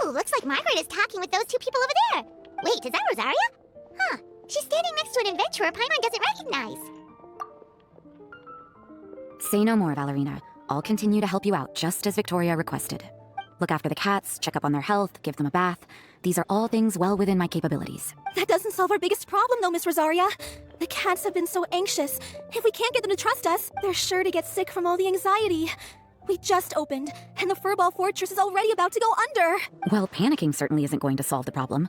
Ooh, looks like Margaret is talking with those two people over there. Wait, is that Rosaria? Huh. She's standing next to an adventurer Paimon doesn't recognize. Say no more, Valerina. I'll continue to help you out, just as Victoria requested. Look after the cats, check up on their health, give them a bath. These are all things well within my capabilities. That doesn't solve our biggest problem, though, Miss Rosaria. The cats have been so anxious. If we can't get them to trust us, they're sure to get sick from all the anxiety. We just opened, and the Furball Fortress is already about to go under. Well, panicking certainly isn't going to solve the problem.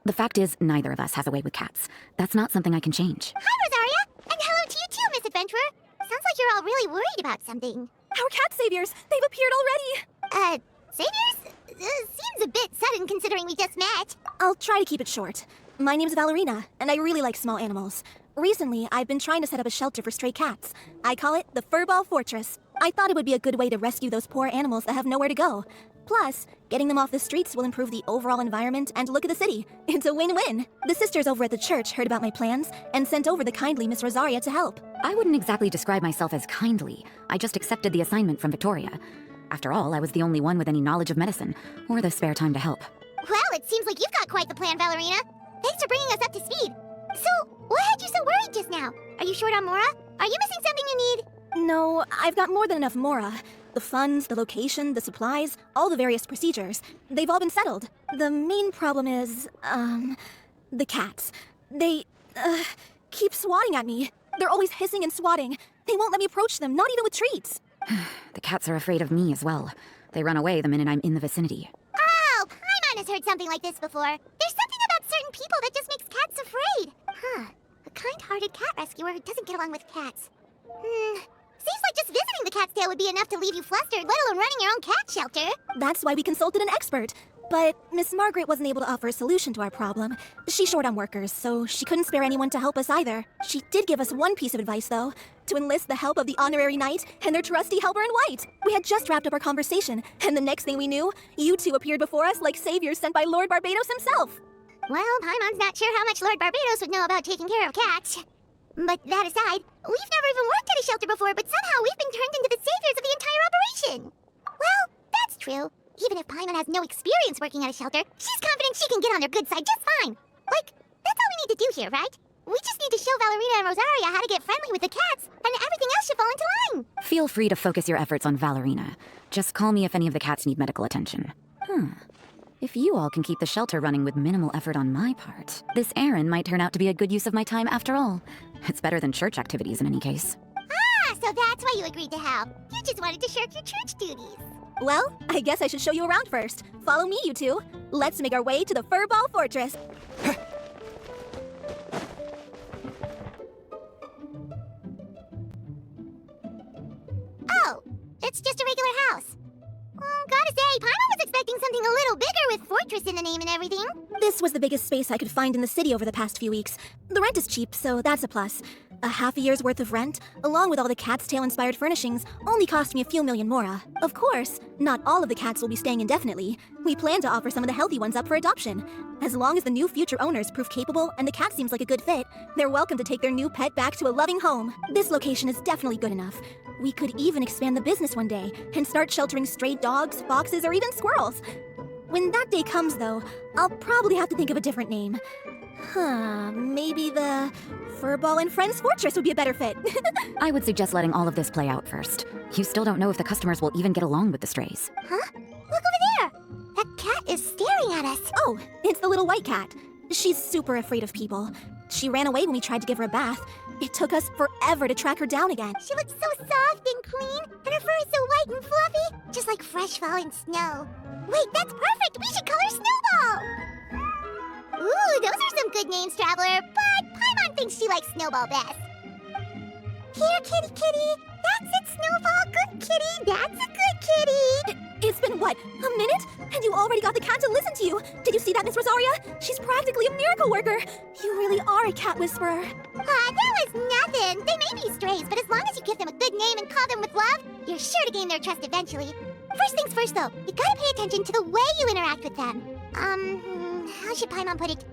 The fact is, neither of us has a way with cats. That's not something I can change. Hi, Rosaria! And hello to you too, Miss Adventurer! Sounds like you're all really worried about something. Our cat saviors! They've appeared already! Saviors? Seems a bit sudden considering we just met. I'll try to keep it short. My name's Valerina, and I really like small animals. Recently, I've been trying to set up a shelter for stray cats. I call it the Furball Fortress. I thought it would be a good way to rescue those poor animals that have nowhere to go. Plus, getting them off the streets will improve the overall environment and look of the city. It's a win-win. The sisters over at the church heard about my plans and sent over the kindly Miss Rosaria to help. I wouldn't exactly describe myself as kindly. I just accepted the assignment from Victoria. After all, I was the only one with any knowledge of medicine, or the spare time to help. Well, it seems like you've got quite the plan, Valerina. Thanks for bringing us up to speed. So, what had you so worried just now? Are you short on Mora? Are you missing something you need? No, I've got more than enough Mora. The funds, the location, the supplies, all the various procedures. They've all been settled. The main problem is, the cats. They, keep swatting at me. They're always hissing and swatting. They won't let me approach them, not even with treats. The cats are afraid of me as well. They run away the minute I'm in the vicinity. Oh, Paimon has heard something like this before. There's something about certain people that just makes cats afraid. Huh. A kind-hearted cat rescuer who doesn't get along with cats. Seems like just visiting the cat's tail would be enough to leave you flustered, let alone running your own cat shelter. That's why we consulted an expert. But Miss Margaret wasn't able to offer a solution to our problem. She's short on workers, so she couldn't spare anyone to help us either. She did give us one piece of advice, though, to enlist the help of the Honorary Knight and their trusty helper in white. We had just wrapped up our conversation, and the next thing we knew, you two appeared before us like saviors sent by Lord Barbados himself. Well, Paimon's not sure how much Lord Barbados would know about taking care of cats. But that aside, we've never even worked at a shelter before, but somehow we've been turned into the saviors of the entire operation. Well, that's true. Even if Paimon has no experience working at a shelter, she's confident she can get on their good side just fine. Like, that's all we need to do here, right? We just need to show Valerina and Rosaria how to get friendly with the cats, and everything else should fall into line. Feel free to focus your efforts on Valerina. Just call me if any of the cats need medical attention. If you all can keep the shelter running with minimal effort on my part, this errand might turn out to be a good use of my time after all. It's better than church activities in any case. Ah, so that's why you agreed to help. You just wanted to shirk your church duties. Well, I guess I should show you around first. Follow me, you two. Let's make our way to the Furball Fortress. Oh, it's just a regular house. Gotta say, Paimon was expecting something a little bigger with Fortress in the name and everything. This was the biggest space I could find in the city over the past few weeks. The rent is cheap, so that's a plus. A half a year's worth of rent, along with all the cat's tail-inspired furnishings, only cost me a few million Mora. Of course, not all of the cats will be staying indefinitely. We plan to offer some of the healthy ones up for adoption. As long as the new future owners prove capable and the cat seems like a good fit, they're welcome to take their new pet back to a loving home. This location is definitely good enough. We could even expand the business one day and start sheltering stray dogs, foxes, or even squirrels. When that day comes, though, I'll probably have to think of a different name. Maybe the Furball and Friends Fortress would be a better fit. I would suggest letting all of this play out first. You still don't know if the customers will even get along with the strays. Huh? Look over there! That cat is staring at us. Oh, it's the little white cat. She's super afraid of people. She ran away when we tried to give her a bath. It took us forever to track her down again. She looks so soft and clean, and her fur is so white and fluffy, just like fresh fallen snow. Wait, that's perfect! We should call her Snowball! Ooh, those are some good names, Traveler, but Paimon thinks she likes Snowball best. Here, kitty kitty! That's it, Snowball! Good kitty! That's a good kitty! It's been, what, a minute? And you already got the cat to listen to you! Did you see that, Miss Rosaria? She's practically a miracle worker! You really are a cat whisperer. That was nothing! They may be strays, but as long as you give them a good name and call them with love, you're sure to gain their trust eventually. First things first, though, you gotta pay attention to the way you interact with them. How should Paimon put it?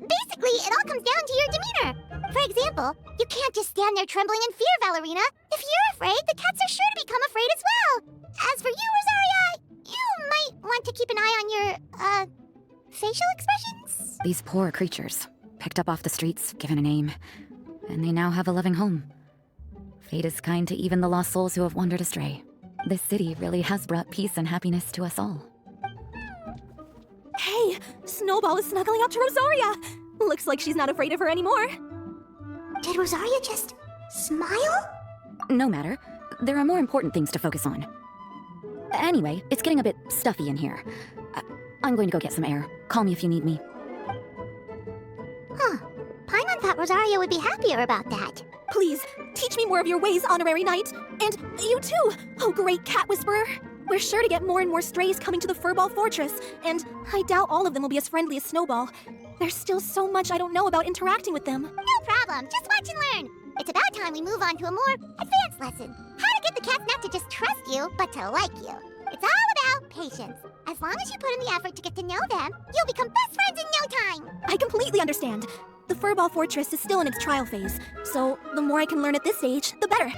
Basically, it all comes down to your demeanor. For example, you can't just stand there trembling in fear, Valerina. If you're afraid, the cats are sure to become afraid as well. As for you, Rosaria, You might want to keep an eye on your, facial expressions. These poor creatures, picked up off the streets, given a name, and they now have a loving home. Fate is kind to even the lost souls who have wandered astray. This city really has brought peace and happiness to us all. Hey, Snowball is snuggling up to Rosaria. Looks like she's not afraid of her anymore. Did Rosaria just smile? No matter. There are more important things to focus on. Anyway, it's getting a bit stuffy in here. I'm going to go get some air. Call me if you need me. Huh. Paimon thought Rosaria would be happier about that. Please, teach me more of your ways, Honorary Knight. And you too, oh great cat whisperer. We're sure to get more and more strays coming to the Furball Fortress, and I doubt all of them will be as friendly as Snowball. There's still so much I don't know about interacting with them. No problem. Just watch and learn. It's about time we move on to a more advanced lesson. How to get the cats not to just trust you, but to like you. It's all about patience. As long as you put in the effort to get to know them, you'll become best friends in no time. I completely understand. The Furball Fortress is still in its trial phase, so the more I can learn at this stage, the better.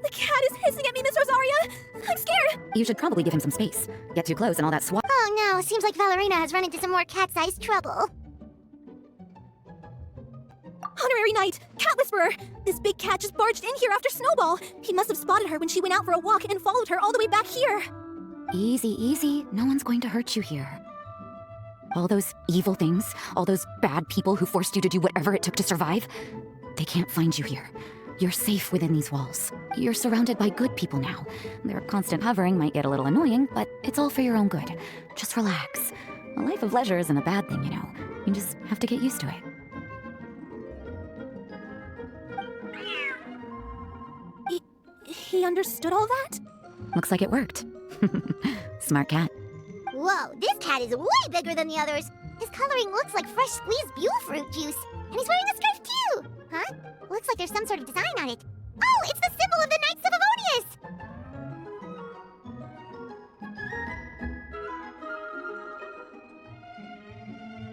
The cat is hissing at me, Miss Rosaria! I'm scared! You should probably give him some space. Get too close and all that swat. Oh no, seems like Valerina has run into some more cat-sized trouble. Honorary Knight! Cat Whisperer! This big cat just barged in here after Snowball! He must have spotted her when she went out for a walk and followed her all the way back here! Easy, easy. No one's going to hurt you here. All those evil things, all those bad people who forced you to do whatever it took to survive, they can't find you here. You're safe within these walls. You're surrounded by good people now. Their constant hovering might get a little annoying, but it's all for your own good. Just relax. A life of leisure isn't a bad thing, you know. You just have to get used to it. He understood all that? Looks like it worked. Smart cat. Whoa, this cat is way bigger than the others. His coloring looks like fresh squeezed Buell fruit juice. And he's wearing a scarf too! Huh? Looks like there's some sort of design on it. Oh, it's the symbol of the Knights of Avonius!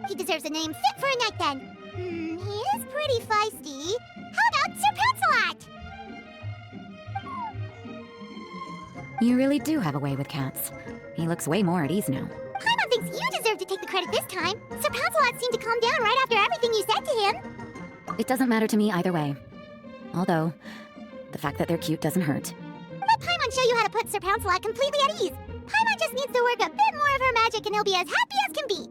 He deserves a name fit for a knight then. He is pretty feisty. How about Sir Pouncelot? You really do have a way with cats. He looks way more at ease now. Paimon thinks you deserve to take the credit this time. Sir Pouncelot seemed to calm down right after everything you said to him. It doesn't matter to me either way. Although, the fact that they're cute doesn't hurt. Let Paimon show you how to put Sir Pouncelot completely at ease. Paimon just needs to work a bit more of her magic and he'll be as happy as can be.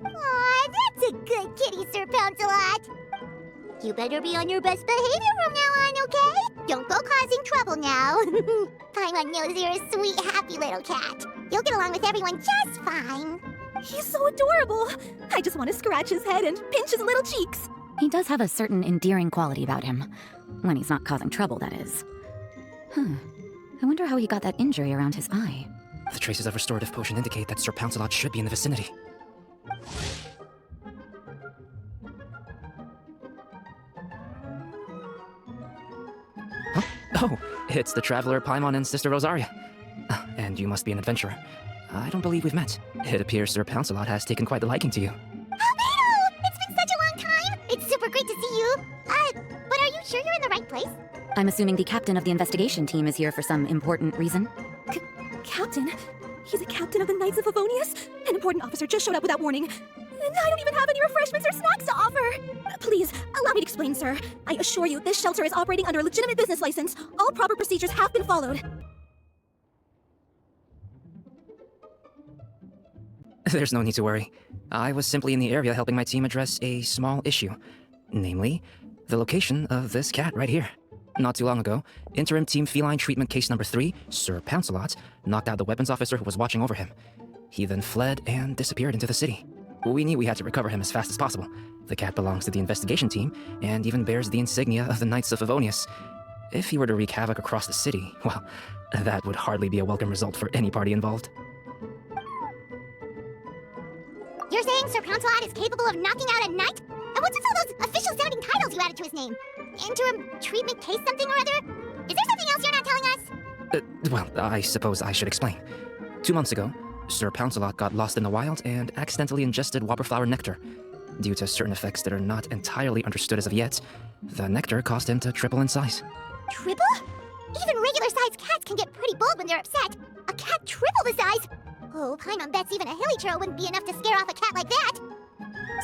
Aw, that's a good kitty, Sir Pouncelot. You better be on your best behavior from now on, okay? Don't go causing trouble now. Paimon knows you're a sweet, happy little cat. You'll get along with everyone just fine. He's so adorable. I just want to scratch his head and pinch his little cheeks. He does have a certain endearing quality about him. When he's not causing trouble, that is. I wonder how he got that injury around his eye. The traces of restorative potion indicate that Sir Pouncelot should be in the vicinity. Huh? Oh, it's the traveler Paimon and Sister Rosaria. And you must be an adventurer. I don't believe we've met. It appears Sir Pouncelot has taken quite the liking to you. Albedo! It's been such a long time! It's super great to see you. But are you sure you're in the right place? I'm assuming the captain of the investigation team is here for some important reason. Captain? He's a captain of the Knights of Avonius? An important officer just showed up without warning. And I don't even have any refreshments or snacks to offer. Please, allow me to explain, sir. I assure you, this shelter is operating under a legitimate business license. All proper procedures have been followed. There's no need to worry. I was simply in the area helping my team address a small issue. Namely, the location of this cat right here. Not too long ago, Interim Team Feline Treatment Case Number 3, Sir Pouncelot, knocked out the weapons officer who was watching over him. He then fled and disappeared into the city. We knew we had to recover him as fast as possible. The cat belongs to the investigation team, and even bears the insignia of the Knights of Avonius. If he were to wreak havoc across the city, well, that would hardly be a welcome result for any party involved. You're saying Sir Pouncelot is capable of knocking out a knight? And what's with all those official-sounding titles you added to his name? Interim treatment case something or other? Is there something else you're not telling us? Well, I suppose I should explain. 2 months ago, Sir Pouncelot got lost in the wild and accidentally ingested wobberflower nectar. Due to certain effects that are not entirely understood as of yet, the nectar caused him to triple in size. Triple? Even regular-sized cats can get pretty bold when they're upset. A cat triple the size? Oh, Paimon bets even a hilly churl wouldn't be enough to scare off a cat like that.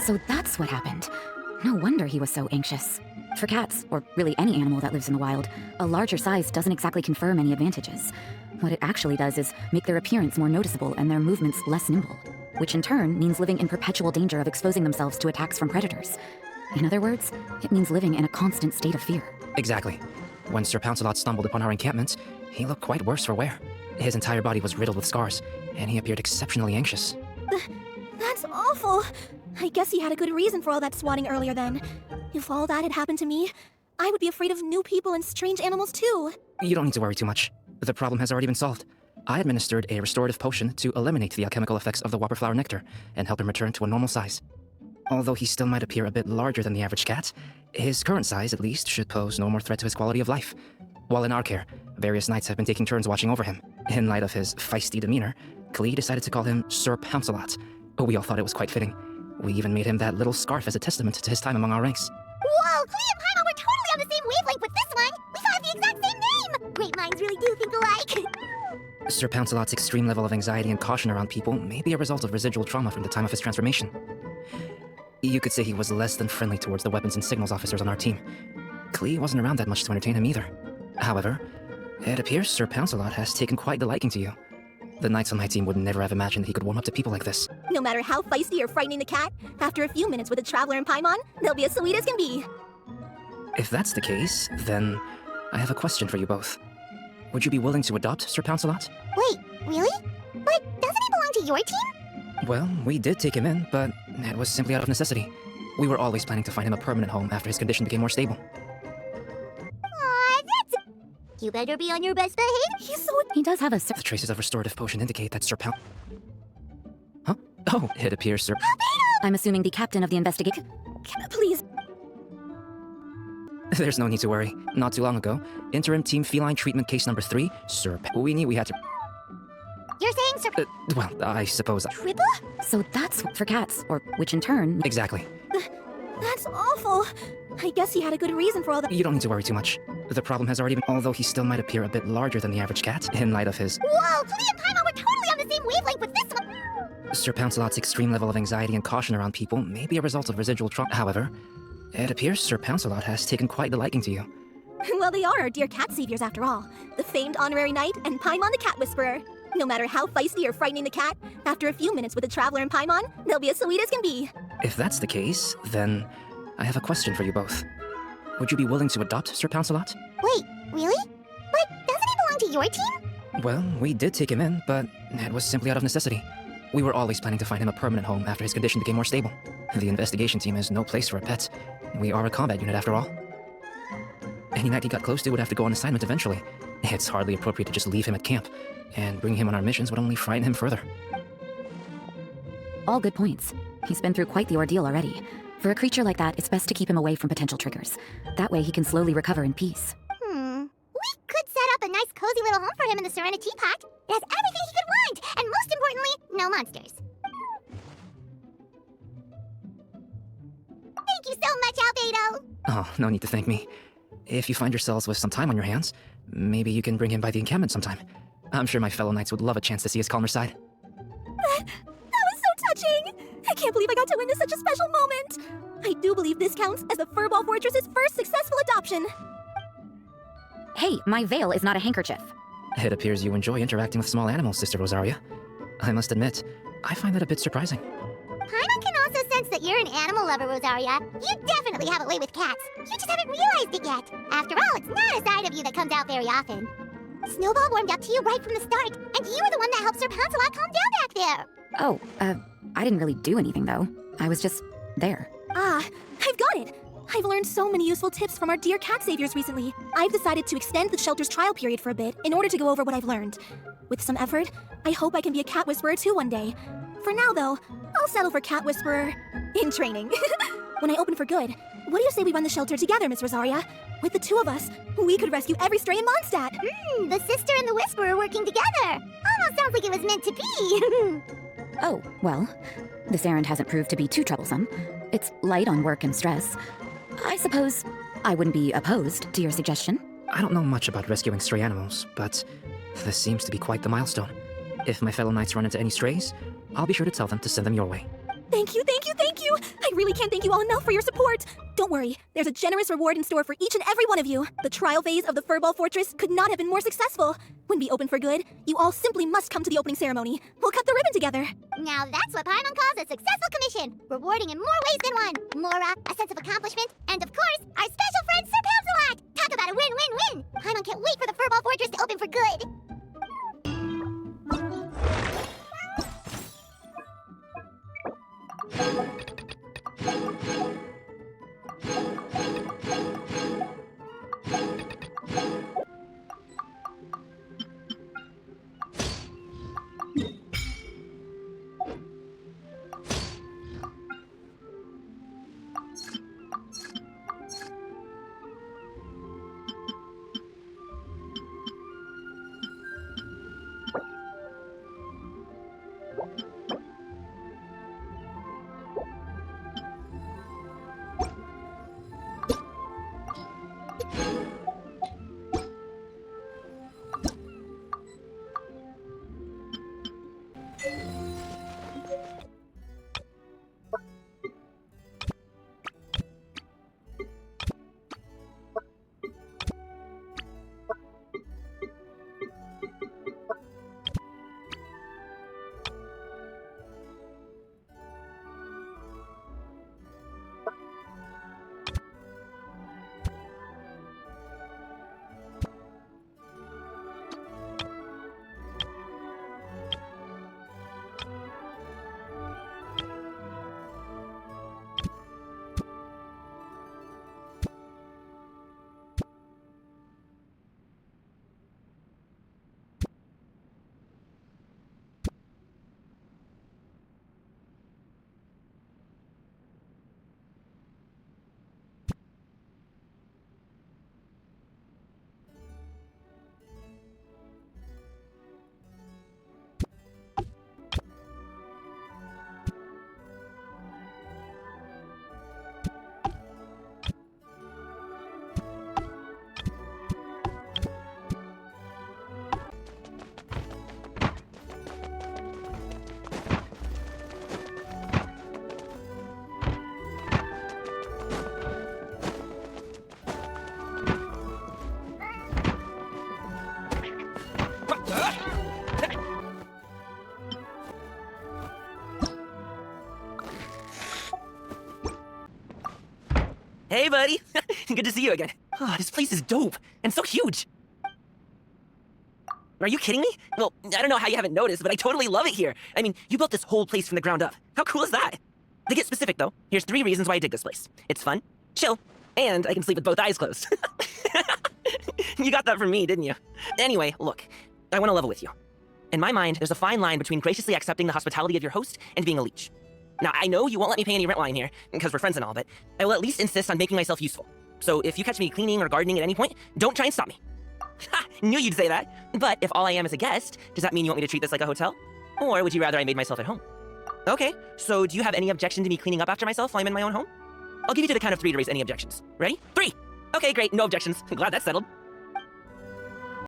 So that's what happened. No wonder he was so anxious. For cats, or really any animal that lives in the wild, a larger size doesn't exactly confer many advantages. What it actually does is make their appearance more noticeable and their movements less nimble, which in turn means living in perpetual danger of exposing themselves to attacks from predators. In other words, it means living in a constant state of fear. Exactly. When Sir Pouncelot stumbled upon our encampment, he looked quite worse for wear. His entire body was riddled with scars, and he appeared exceptionally anxious. That's awful. I guess he had a good reason for all that swatting earlier then. If all that had happened to me, I would be afraid of new people and strange animals too. You don't need to worry too much. The problem has already been solved. I administered a restorative potion to eliminate the alchemical effects of the wobberflower nectar and help him return to a normal size. Although he still might appear a bit larger than the average cat, his current size, at least, should pose no more threat to his quality of life. While in our care, various knights have been taking turns watching over him. In light of his feisty demeanor, Klee decided to call him Sir Pouncelot. We all thought it was quite fitting. We even made him that little scarf as a testament to his time among our ranks. Whoa, Clea and Paimon were totally on the same wavelength with this one! We thought of the exact same name! Great minds really do think alike! Sir Pouncelot's extreme level of anxiety and caution around people may be a result of residual trauma from the time of his transformation. You could say he was less than friendly towards the weapons and signals officers on our team. Klee wasn't around that much to entertain him either. However, it appears Sir Pouncelot has taken quite the liking to you. The knights on my team would never have imagined he could warm up to people like this. No matter how feisty or frightening the cat, after a few minutes with a traveler and Paimon, they'll be as sweet as can be. If that's the case, then I have a question for you both. Would you be willing to adopt Sir Pouncelot? Wait, really? But doesn't he belong to your team? Well, we did take him in, but it was simply out of necessity. We were always planning to find him a permanent home after his condition became more stable. Aw, that's... You better be on your best behavior. He's so... He does have a The traces of restorative potion indicate that Sir Poun... Huh? Oh, it appears Sir... I'm assuming the captain of the investigation. Please. There's no need to worry. Not too long ago, interim team feline treatment case number 3, Sir we knew we had to... You're saying Sir... well, I suppose... Trippa? So that's for cats, or which in turn... Exactly. That's awful. I guess he had a good reason for all that. You don't need to worry too much. The problem has already been... Although he still might appear a bit larger than the average cat, in light of his... Whoa, Clea and Paimon were totally on the same wavelength with this one! Sir Pouncelot's extreme level of anxiety and caution around people may be a result of residual trauma. However, it appears Sir Pouncelot has taken quite the liking to you. Well, they are our dear cat saviors after all. The famed honorary knight and Paimon the cat whisperer. No matter how feisty or frightening the cat, after a few minutes with a traveler and Paimon, they'll be as sweet as can be. If that's the case, then I have a question for you both. Would you be willing to adopt Sir Pouncelot? Wait, really? But doesn't he belong to your team? Well, we did take him in, but it was simply out of necessity. We were always planning to find him a permanent home after his condition became more stable. The investigation team is no place for a pet. We are a combat unit after all. Any knight he got close to would have to go on assignment eventually. It's hardly appropriate to just leave him at camp, and bringing him on our missions would only frighten him further. All good points. He's been through quite the ordeal already. For a creature like that, it's best to keep him away from potential triggers. That way he can slowly recover in peace. We could set up a nice cozy little home for him in the Serenity Pact. It has everything he could want, and most importantly, no monsters. Thank you so much, Albedo! Oh, no need to thank me. If you find yourselves with some time on your hands, maybe you can bring him by the encampment sometime. I'm sure my fellow knights would love a chance to see his calmer side. That was so touching! I can't believe I got to witness such a special moment! I do believe this counts as the Furball Fortress's first successful adoption. Hey, my veil is not a handkerchief. It appears you enjoy interacting with small animals, Sister Rosaria. I must admit, I find that a bit surprising. Paimon can also sense that you're an animal lover, Rosaria. You definitely have a way with cats. You just haven't realized it yet. After all, it's not a side of you that comes out very often. Snowball warmed up to you right from the start, and you were the one that helped Sir Pouncelot calm down back there. Oh, I didn't really do anything though. I was just there. Ah, I've got it! I've learned so many useful tips from our dear cat saviors recently. I've decided to extend the shelter's trial period for a bit in order to go over what I've learned. With some effort, I hope I can be a cat whisperer too one day. For now, though, I'll settle for cat whisperer in training. When I open for good, what do you say we run the shelter together, Miss Rosaria? With the two of us, we could rescue every stray in Mondstadt. The sister and the whisperer working together. Almost sounds like it was meant to be. Oh, well, this errand hasn't proved to be too troublesome. It's light on work and stress. I suppose I wouldn't be opposed to your suggestion. I don't know much about rescuing stray animals, but this seems to be quite the milestone. If my fellow knights run into any strays, I'll be sure to tell them to send them your way. Thank you, thank you, thank you! I really can't thank you all enough for your support! Don't worry, there's a generous reward in store for each and every one of you. The trial phase of the Furball Fortress could not have been more successful. When we open for good, you all simply must come to the opening ceremony. We'll cut the ribbon together. Now that's what Paimon calls a successful commission, rewarding in more ways than one. Mora, a sense of accomplishment, and of course, our special friend Sir Pouncelot! Talk about a win-win-win! Paimon can't wait for the Furball Fortress to open for good! Hey, buddy. Good to see you again. Oh, this place is dope and so huge. Are you kidding me? Well, I don't know how you haven't noticed, but I totally love it here. I mean, you built this whole place from the ground up. How cool is that? To get specific, though, here's 3 reasons why I dig this place. It's fun, chill, and I can sleep with both eyes closed. You got that from me, didn't you? Anyway, look, I want to level with you. In my mind, there's a fine line between graciously accepting the hospitality of your host and being a leech. Now, I know you won't let me pay any rent while I'm here, because we're friends and all, but I will at least insist on making myself useful. So if you catch me cleaning or gardening at any point, don't try and stop me. Ha! Knew you'd say that. But if all I am is a guest, does that mean you want me to treat this like a hotel? Or would you rather I made myself at home? Okay, so do you have any objection to me cleaning up after myself while I'm in my own home? I'll give you to the count of 3 to raise any objections. Ready? 3! Okay, great, no objections. Glad that's settled.